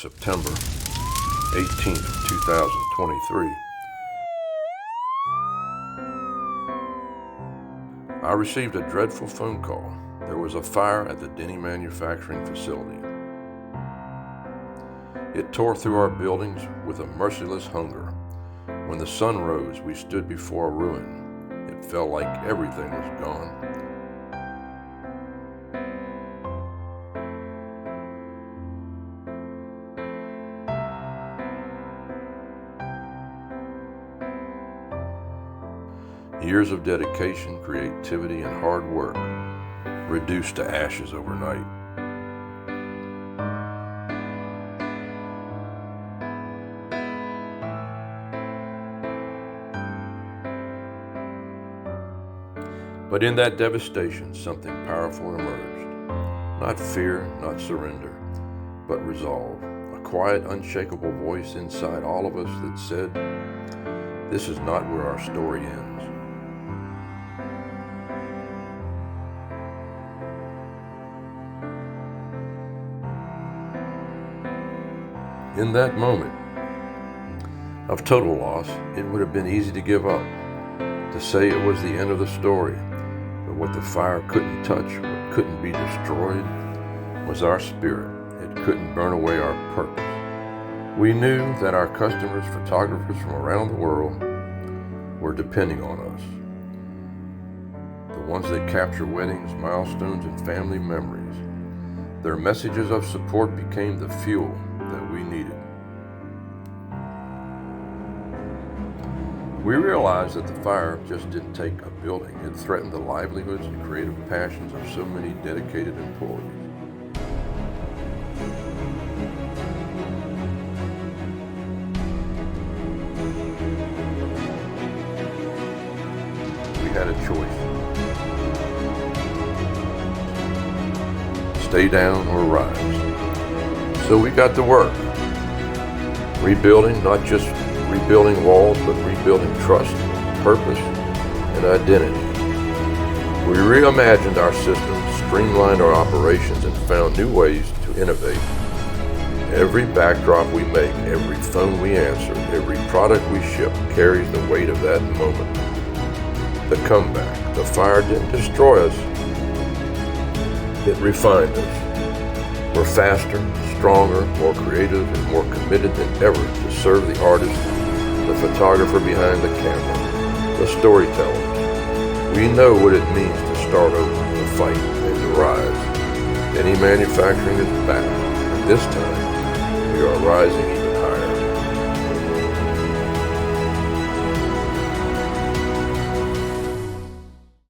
September 18th, 2023. I received a dreadful phone call. There was a fire at the Denny Manufacturing facility. It tore through our buildings with a merciless hunger. When the sun rose, we stood before a ruin. It felt like everything was gone. Years of dedication, creativity, and hard work reduced to ashes overnight. But in that devastation, something powerful emerged. Not fear, not surrender, but resolve. A quiet, unshakable voice inside all of us that said, "This is not where our story ends." In that moment of total loss, it would have been easy to give up, to say it was the end of the story. But what the fire couldn't touch, what couldn't be destroyed, was our spirit. It couldn't burn away our purpose. We knew that our customers, photographers from around the world, were depending on us. The ones that capture weddings, milestones, and family memories. Their messages of support became the fuel that we needed. We realized that the fire just didn't take a building. It threatened the livelihoods and creative passions of so many dedicated employees. We had a choice. Stay down or rise. So we got to work, rebuilding, not just rebuilding walls, but rebuilding trust, purpose, and identity. We reimagined our systems, streamlined our operations, and found new ways to innovate. Every backdrop we make, every phone we answer, every product we ship carries the weight of that moment. The comeback. The fire didn't destroy us, it refined us. We're faster, stronger, more creative, and more committed than ever to serve the artist, the photographer behind the camera, the storyteller. We know what it means to start over, to fight, and to rise. Denny Manufacturing is back, and this time we are rising